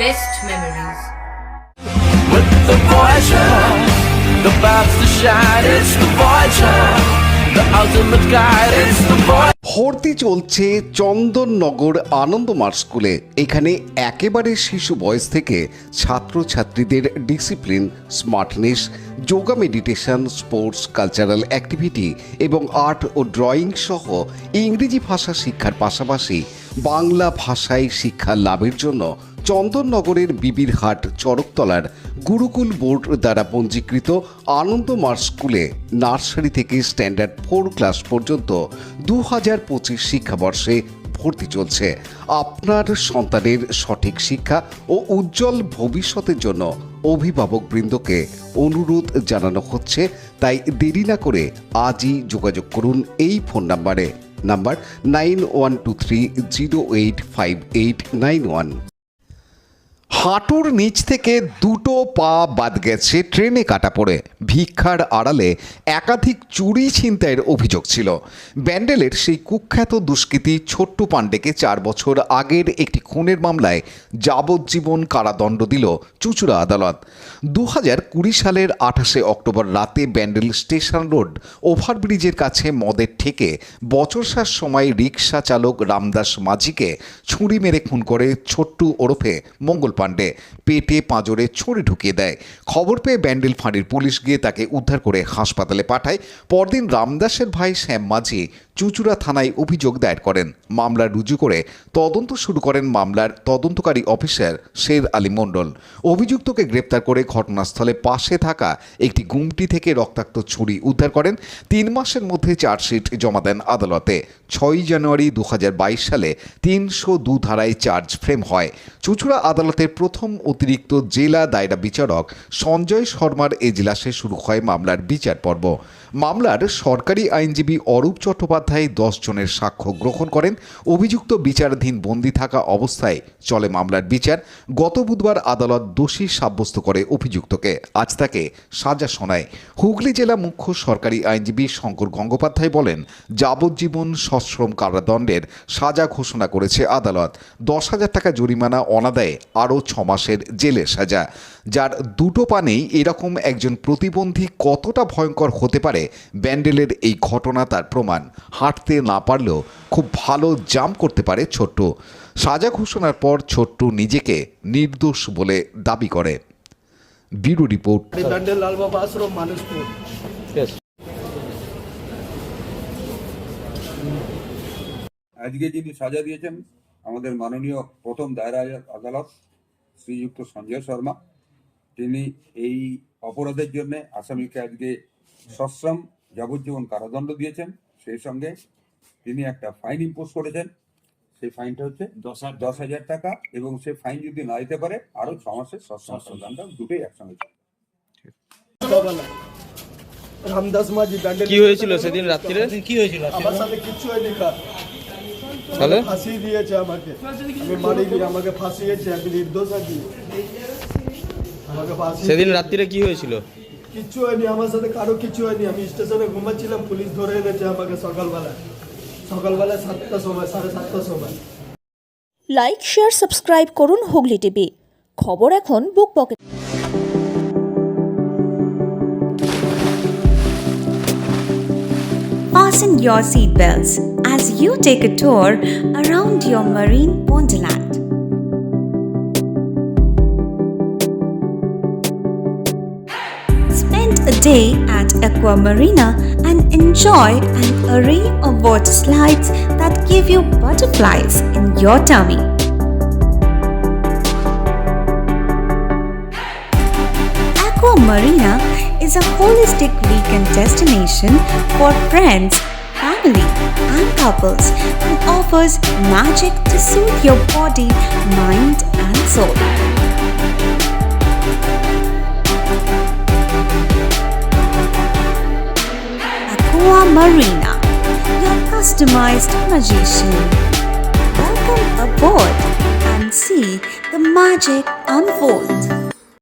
best memories. With the Voyager, the path to shine, it's the Voyager, the ultimate guide, it's the Voyager. ভর্তি চলছে চন্দননগর আনন্দমার্গ স্কুলে। এখানে একেবারে শিশু বয়স থেকে ছাত্রছাত্রীদের discipline, smartness, yoga, meditation, sports, cultural activity এবং আর্ট ও ড্রয়িং সহ ইংরেজি ভাষা শিক্ষার পাশাপাশি বাংলা ভাষায় শিক্ষা লাভের জন্য চন্দননগরের বিবিরহাট চড়কতলার গুরুকুল বোর্ড দ্বারা পঞ্জীকৃত আনন্দমার্গ স্কুলে নার্সারি থেকে স্ট্যান্ডার্ড 4 ক্লাস পর্যন্ত 2025 শিক্ষাবর্ষে ভর্তি চলছে। আপনার সন্তানের সঠিক শিক্ষা ও উজ্জ্বল ভবিষ্যতের জন্য অভিভাবকবৃন্দকে অনুরোধ জানানো হচ্ছে, তাই দেরি না করে আজই যোগাযোগ করুন এই ফোন নাম্বার 9123085891। হাঁটুর নিচ থেকে দুটো পা বাদ গেছে ট্রেনে কাটা পড়ে। ভিক্ষার আড়ালে একাধিক চুরি ছিনতাইয়ের অভিযোগ ছিল। ব্যান্ডেলের সেই কুখ্যাত দুষ্কৃতী ছোট্টু পাণ্ডেকে 4 বছর আগের একটি খুনের মামলায় যাবজ্জীবন কারাদণ্ড দিল চুঁচুড়া আদালত। 2020 সালের 28 অক্টোবর রাতে ব্যান্ডেল স্টেশন রোড ওভারব্রিজের কাছে মদের ঠেকে বচসার সময় রিকশা চালক রামদাস মাঝিকে ছুরি মেরে খুন করে ছোট্টু ওরফে মঙ্গল পাণ্ডে। পেটে পাঁজরে ছুরি ঢুকিয়ে দেয়। খবর পেয়ে ব্যান্ডেল ফাঁড়ির পুলিশ গিয়ে তাকে উদ্ধার করে হাসপাতালে পাঠায়। পরদিন রামদাসের ভাই শ্যাম মাঝি চুঁচুড়া থানায় অভিযোগ দায়ের করেন। মামলা রুজু করে তদন্ত শুরু করেন মামলার তদন্তকারী অফিসার শের আলী মণ্ডল। অভিযুক্তকে গ্রেপ্তার করে ঘটনাস্থলে পাশে থাকা একটি গুমটি থেকে রক্তাক্ত ছুরি উদ্ধার করেন। 3 মাসের মধ্যে চার্জশিট জমা দেন আদালতে। 6 জানুয়ারি 2022 সালে 302 ধারায় চার্জ ফ্রেম হয়। চুঁচুড়া আদালতের প্রথম অতিরিক্ত জেলা দায়রা বিচারক সঞ্জয় শর্মার এজলাসে শুরু হয় মামলার বিচার পর্ব। মামলার সরকারি আইনজীবী অরূপ চট্টোপাধ্যায় 10 জনের সাক্ষ্য গ্রহণ করেন। অভিযুক্ত বিচারাধীন বন্দী থাকা অবস্থায় চলে মামলার বিচার। গত বুধবার আদালত দোষী সাব্যস্ত করে অভিযুক্তকে। আজ তাকে সাজা শোনায়। হুগলি জেলা মুখ্য সরকারি আইনজীবী শঙ্কর গঙ্গোপাধ্যায় বলেন, যাবজ্জীবন সশ্রম কারাদণ্ডের সাজা ঘোষণা করেছে আদালত। 10,000 টাকা জরিমানা, অনাদায়ে আরও 6 মাসের জেলের সাজা। যার দুটো পা নেই, এরকম একজন প্রতিবন্ধী কতটা ভয়ঙ্কর হতে পারে, ব্যান্ডেলের এই ঘটনা তার প্রমাণ। হাঁটতে না পারলেও খুব ভালো জাম্প করতে পারে ছোট্টু। সাজা ঘোষণার পর ছোট্টু নিজেকে নির্দোষ বলে দাবি করে। Bureau report. ব্যান্ডেল লালবাবা আশ্রম, মানুষপুর। আজকে যিনি সাজা দিয়েছেন আমাদের মাননীয় প্রথম দায়রা আদালত শ্রীযুক্ত সঞ্জয় শর্মা, তিনি এই অপরাধের জন্য আসামিকে আজকে সশ্রম যাবজ্জীবন কারাদণ্ড দিয়েছেন। সেই সঙ্গে তিনি একটা ফাইন ইম্পোজ করেছেন। সেই ফাইনটা হচ্ছে 10,000 টাকা, এবং সেই ফাইন যদি না দিতে পারে আরো 6 মাসের সশ্রম কারাদণ্ড, দুটোই একসঙ্গে। রামদাস মাঝি ব্যান্ডেল। কি হয়েছিল সেদিন রাত্রিরে? কি হয়েছিল? আমার সাথে কিচ্ছু হয়নি। তাহলে ফাঁসি দিয়েছে আমাকে, আমি মারিনি, আমাকে ফাঁসিয়েছে, আমি নির্দোষ আছি। আমাকে ফাঁসি। সেদিন রাত্রিরে কি হয়েছিল? কিচ্ছু হয়নি, আমার সাথে কারো কিছু হয়নি। আমি স্টেশনে ঘুমাচ্ছিলাম, পুলিশ ধরে এনেছে আমাকে সকালবেলা 7টার সময়, 7:30টার সময়। লাইক, শেয়ার, সাবস্ক্রাইব করুন হুগলি টিভি। খবর এখন বুক pocket. Fasten your seatbelts as you take a tour around your marine wonderland. Spend a day at Aqua Marina and enjoy an array of water slides that give you butterflies in your tummy. Aqua Marina is a holistic weekend destination for friends, family, and couples and offers magic to soothe your body, mind, and soul. Aqua Marina, your customized magician. Welcome aboard and see the magic unfold.